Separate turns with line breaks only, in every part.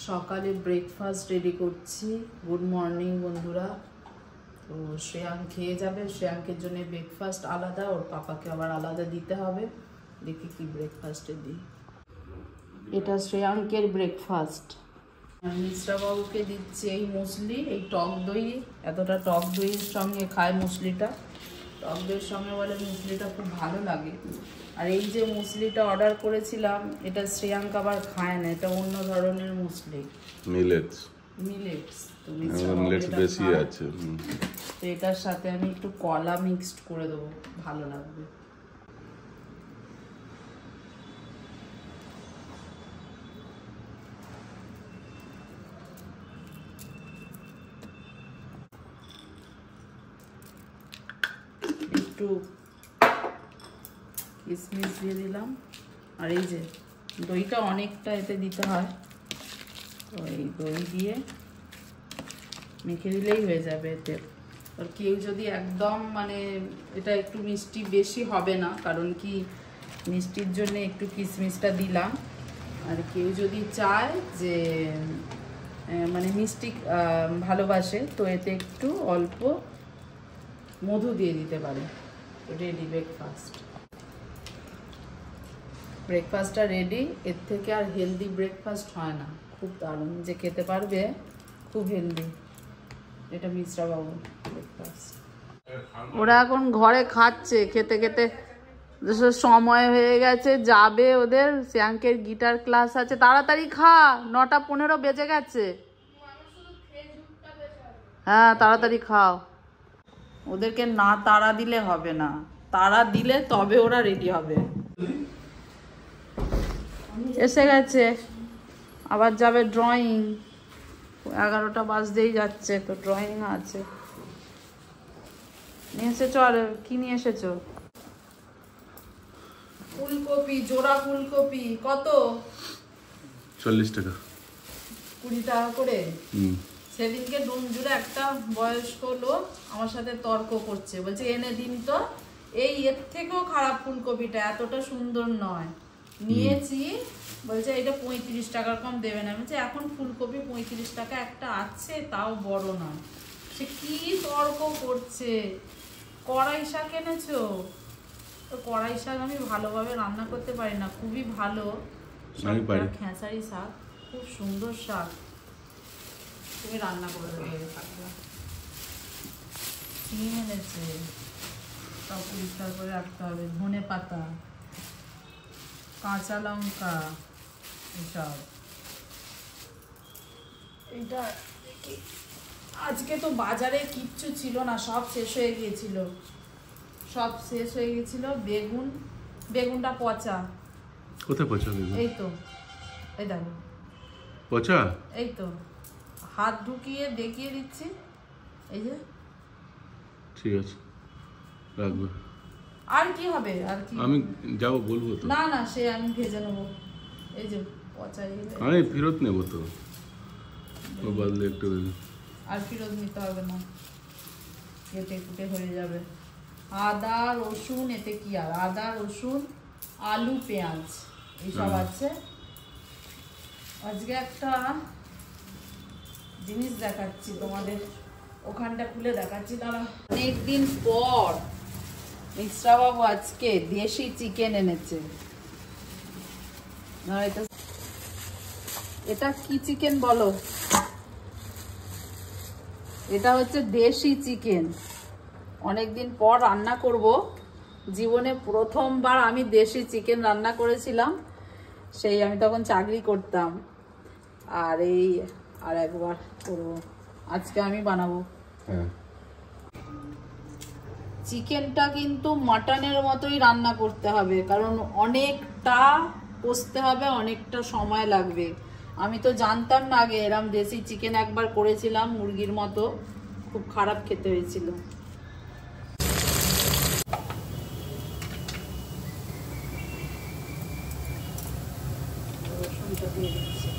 সকালে breakfast ready করছি। Good morning বন্ধুরা। তো শ্রেয়াঙ্ক খেয়ে যাবে, শ্রেয়াঙ্কের জন্য ব্রেকফাস্ট আলাদা, ওর পাপাকে আবার আলাদা দিতে হবে। দেখি কি ব্রেকফাস্টে দিই। এটা শ্রেয়াঙ্কের ব্রেকফাস্ট। মিশ্রা বাবুকে দিচ্ছি এই মুসলি, এই টক দই, এতটা টক দইয়ের সঙ্গে খায় মুসলিটা। টক দইয়ের সঙ্গে বলে মুসলিটা খুব ভালো লাগে। আর এই যে মুসলিটা অর্ডার করেছিলাম, এটা শ্রেয়াঙ্ক আবার খায় না, এটা অন্য ধরনের মুসলি, মিলেটস। তো
মিলেটস বেশি আছে।
তো এটার সাথে আমি একটু কলা মিক্সড করে দেবো, ভালো লাগবে। একটু কিশমিশ দিয়ে দিলাম। আর এই যে দইটা অনেকটা এতে দিতে হয়, তো এই দই দিয়ে মেখে দিলেই হয়ে যাবে এতে। আর কেউ যদি একদম মানে এটা একটু মিষ্টি বেশি হবে না, কারণ কি মিষ্টির জন্য একটু কিশমিশটা দিলাম। আর কেউ যদি চায় যে মানে মিষ্টি ভালোবাসে, তো এতে একটু অল্প মধু দিয়ে দিতে পারে। রেডি ব্রেকফাস্টটা রেডি। এর থেকে আর হেলদি ব্রেকফাস্ট হয় না। খুব দারুণ, যে খেতে পারবে, খুব হেলদি। এটা মিশ্রা বাবু ব্রেকফাস্ট। ওরা এখন ঘরে খাচ্ছে, খেতে খেতে সময় হয়ে গেছে, যাবে ওদের। শ্রেয়াঙ্কের গিটার ক্লাস আছে। তাড়াতাড়ি খা, 9:15 বেজে গেছে। হ্যাঁ তাড়াতাড়ি খাও। ওদেরকে না তাড়া দিলে হবে না, তাড়া দিলে তবে ওরা রেডি হবে। এসে গেছে, আবার যাবে ড্রয়িং। 11টা বাজতেই যাচ্ছে, তো ড্রয়িং আছে। নিয়ে এসেছো? আর কি নিয়ে এসেছো? ফুলকপি, জোড়া ফুলকপি কত?
40 টাকা।
20 টাকা করে। সেদিনকে ডুমজুড়ে একটা বয়স্ক লোক আমার সাথে তর্ক করছে, বলছে এনে দিন তো, এর থেকেও খারাপ ফুলকপিটা, এতটা সুন্দর নয়। নিয়েছি, বলছে এটা 35 টাকার কম দেবে না। বলছে এখন ফুলকপি 35 টাকা একটা আছে, তাও বড় নয়। সে কি তর্ক করছে। কড়াই শাক এনেছো? তো কড়াই শাক আমি ভালোভাবে রান্না করতে পারি না, খুবই ভালো খেসারি শাক, খুব সুন্দর শাক, তুমি রান্না করে দেবে। শাকটা চিনি এনেছে, সব পরিষ্কার করে রাখতে হবে। ধনে পাতা, কাঁচা লঙ্কা, এসব। এটা আজকে তো বাজারে কিচ্ছু ছিল না, সব শেষ হয়ে গিয়েছিল। বেগুনটা পচা।
কোথায় পচা?
এই তো, এই দেখো
পচা।
এই তো হাত ঢুকিয়ে দেখিয়ে দিচ্ছি, এই যে। ঠিক আছে,
রাখবো।
আর কি হবে? আর কি
আমি যাবো বলবো তো? না
না, সে আমি ভেজে নেবো। এই যে পচা,
আমি ফেরত নেবো তো, ও বদলে একটু।
আর ফেরত নিতে হবে না, কেটে কুটে হয়ে যাবে। আদা রসুন, এতে কি আর, আদা রসুন, আলু, পেঁয়াজ, এইসব আছে। আজকে একটা জিনিস দেখাচ্ছি তোমাদের, ওখানটা খুলে দেখাচ্ছি। তারা অনেকদিন পর মিশ্রা বাবু আজকে দেশি চিকেন এনেছে। এটা কি চিকেন বলো? এটা হচ্ছে দেশি চিকেন। অনেকদিন পর রান্না করব। জীবনে প্রথমবার আমি দেশি চিকেন রান্না করেছিলাম, সেই আমি তখন চাকরি করতাম। আর এই আর একবার করবো, আজকে আমি বানাবো। চিকেনটা কিন্তু মাটনের মতোই রান্না করতে হবে, কারণ অনেকটা কষতে হবে, অনেকটা সময় লাগবে। আমি তো জানতাম না আগে, এরম দেশি চিকেন একবার করেছিলাম মুরগির মতো, খুব খারাপ খেতে হয়েছিল। রসুনটা দিয়ে দিচ্ছি।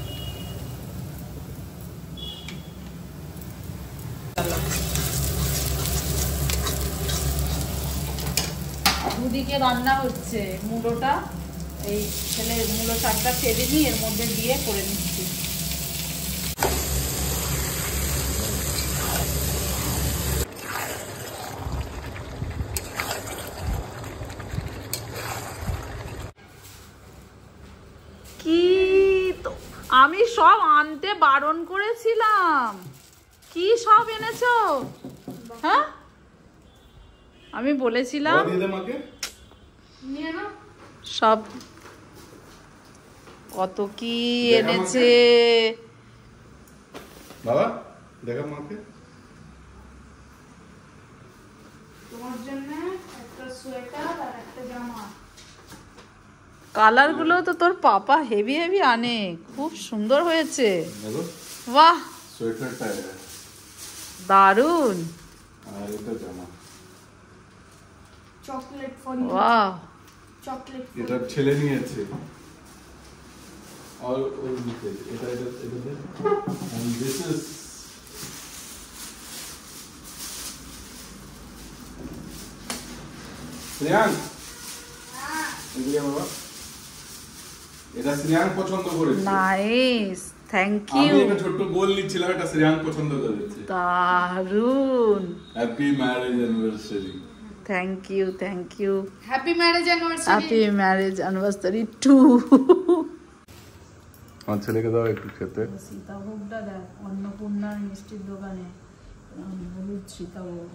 দুদিকে রান্না হচ্ছে। মুলোটা, এই ছেলে মূলো শাকটা ছেড়ে নিয়ে এর মধ্যে দিয়ে করে নিচ্ছি। কি তো আমি সব আনতে বারণ করেছিলাম, কি সব এনেছো? হ্যাঁ আমি বলেছিলাম সব কত কি এনেছে
বাবা, দেখা মাকে।
তোমার জন্য একটা সোয়েটার আর একটা জামা। কালার গুলো তো তোর পাপা হেভি হেভি আনে, খুব সুন্দর হয়েছে। বাহ,
সোয়েটারটা
দারুন।
আর এটা জামা।
Chocolate for you.
বাহ,
চকলেট
এটা ছেলে নিয়েছে। और नीचे এটা দে। and this is শ্রেয়াং। এগুলো বাবা, এটা শ্রেয়াং পছন্দ করেছে।
নাইস, থ্যাংক
আমি
ইউ।
একটা ছোট্ট গোল নিচ্ছিলাম, এটা শ্রেয়াং পছন্দ করেছে।
দারুন,
happy marriage anniversary.
Thank you, thank you.
Happy marriage anniversary.
Happy marriage anniversary too.
আমার ছেলেকে দাও একটু খেতে।
সীতাভোগটা দেখ, অন্নপূর্ণার মিষ্টির দোকানে হলুদ সীতাভোগ।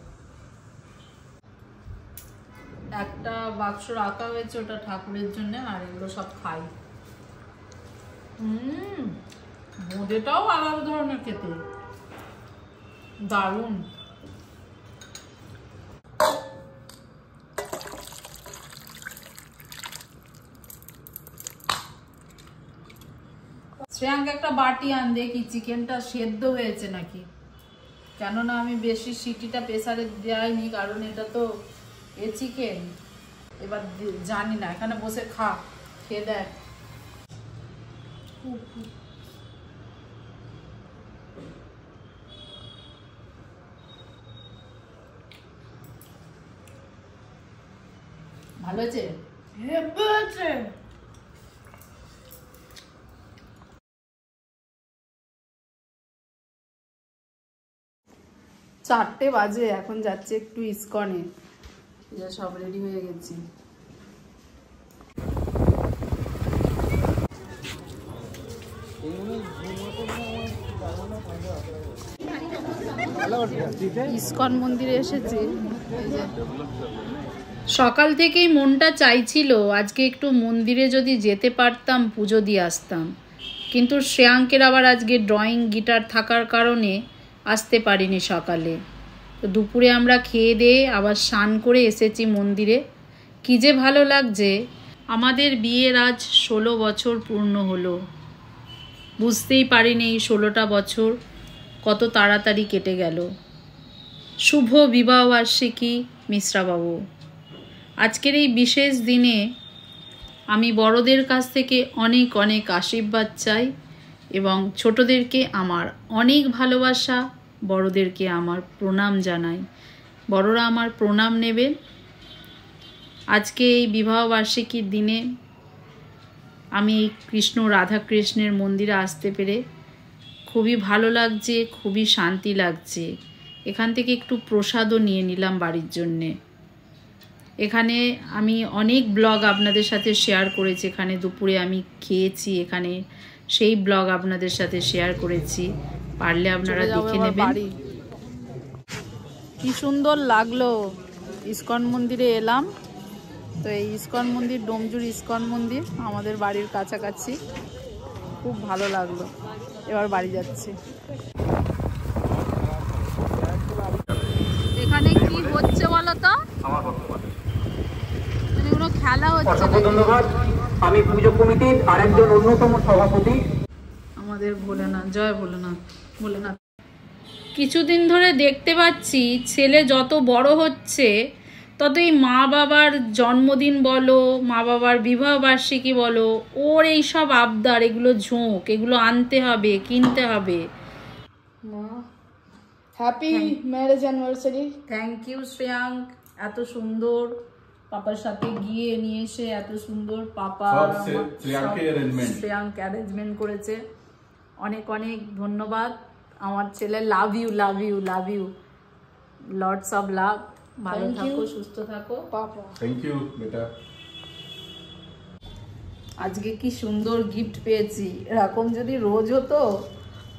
একটা বাক্স রাখা হয়েছে, ওটা ঠাকুরের জন্য, আর এগুলো সব খাই। বোঁদেটাও আলাদা ধরনের খেতে, দারুণ। শ্রেয়াঙ্ক একটা বাটি আন, দেখি চিকেনটা সেদ্ধ হয়েছে নাকি। কেননা আমি বেশি সিটিটা প্রেসারে দেয়নি, কারণ এটা তো চিকেন। এবার জানি না, এখানে বসে খা, খেয়ে দেখ। ভালো হয়েছে? চারটে বাজে, এখন যাচ্ছে একটু ইসকনে। সব রেডি হয়ে গেছি। ইসকন মন্দিরে এসেছি। সকাল থেকেই মনটা চাইছিল আজকে একটু মন্দিরে যদি যেতে পারতাম, পুজো দিয়ে আসতাম, কিন্তু শ্রেয়াঙ্কের আবার আজকে ড্রয়িং গিটার থাকার কারণে আসতে পারিনি সকালে। তো দুপুরে আমরা খেয়ে দিয়ে আবার স্নান করে এসেছি মন্দিরে। কী যে ভালো লাগছে। আমাদের বিয়ের আজ 16 বছর পূর্ণ হলো। বুঝতেই পারিনি এই 16টা বছর কত তাড়াতাড়ি কেটে গেল। শুভ বিবাহবার্ষিকী মিশ্রাবাবু। আজকের এই বিশেষ দিনে আমি বড়দের কাছ থেকে অনেক অনেক আশীর্বাদ চাই এবং ছোটদেরকে আমার অনেক ভালোবাসা, বড়দেরকে আমার প্রণাম জানাই। বড়রা আমার প্রণাম নেবেন। আজকে এই বিবাহবার্ষিকীর দিনে আমি কৃষ্ণ রাধাকৃষ্ণের মন্দিরে আসতে পেরে খুবই ভালো লাগছে, খুবই শান্তি লাগছে। এখান থেকে একটু প্রসাদও নিয়ে নিলাম বাড়ির জন্যে। এখানে আমি অনেক ব্লগ আপনাদের সাথে শেয়ার করেছি। এখানে দুপুরে আমি খেয়েছি, এখানে সেই ব্লগ আপনাদের সাথে শেয়ার করেছি, পারলে আপনারা দেখে নেবেন। কি সুন্দর লাগলো। ইসকন মন্দিরে এলাম। তো এই ইসকন মন্দির ডোমজুর ইসকন মন্দির আমাদের বাড়ির কাছাকাছি, খুব ভালো লাগলো। এবার বাড়ি যাচ্ছি। এখানে কি হচ্ছে বলো তো? মানে কোনো খেলা হচ্ছে।
ধন্যবাদ। আমি পুজো কমিটির আরেকজন অন্যতম সভাপতি
আমাদের ভোলেনাথ, জয় ভোলেনাথ। ভোলেনাথ কিছুদিন ধরে দেখতে পাচ্ছি ছেলে যত বড় হচ্ছে তত এই মা বাবার জন্মদিন বলো, মা বাবার বিবাহবার্ষিকী বলো, ওর এই সব আবদার, এগুলো ঝোঁক, এগুলো আনতে হবে, কিনতে হবে।
Happy marriage anniversary.
Thank you Shreyank, এত সুন্দর পাপার সাথে গিয়ে নিয়ে এসে এত সুন্দর পাপা শ্রেয়াঙ্ক অ্যারেঞ্জমেন্ট করেছে। অনেক অনেক ধন্যবাদ। আমার ছেলে love you love you love you, lots of love. ভালো
Thank
থাকো,
you.
সুস্থ থাকো।
পাপা
থ্যাংক ইউ বেটা।
আজকে কি সুন্দর গিফট পেয়েছি, এরকম যদি রোজ হতো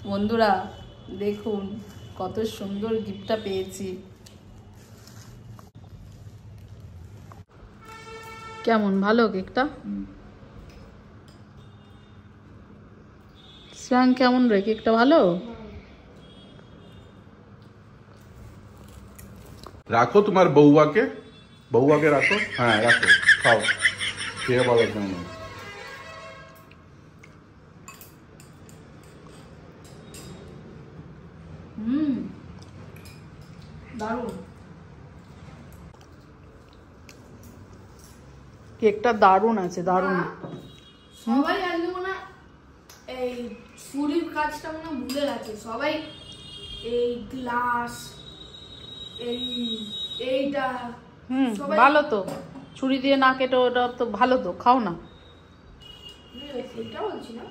বন্ধুরা, দেখুন কত সুন্দর গিফটটা পেয়েছি। কেমন ভালো কেকটা? শ্রাং কেমন রে কেকটা? ভালো?
রাখো তোমার বউয়াকে, বউয়াকে রাখো। হ্যাঁ রাখো, খাও, খেয়ে বলো কেমন।
দারুণ কেকটা, দারুণ আছে, দারুণ।
সবাই আজকে মনে এই ছুরির কাজটা মনে ভুলে গেছে সবাই। এই গ্লাস, এইটা সবাই-
ভালো তো, ছুরি দিয়ে না কেটে ওটা তো ভালো তো, খাও না।
সেটা বলছি না।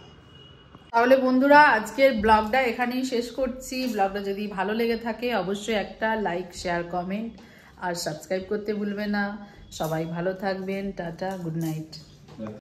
তাহলে বন্ধুরা আজকের ব্লগটা এখানেই শেষ করছি। ব্লগটা যদি ভালো লেগে থাকে অবশ্যই একটা লাইক, শেয়ার, কমেন্ট আর সাবস্ক্রাইব করতে ভুলবে না। সবাই ভালো থাকবেন, টাটা, গুড নাইট।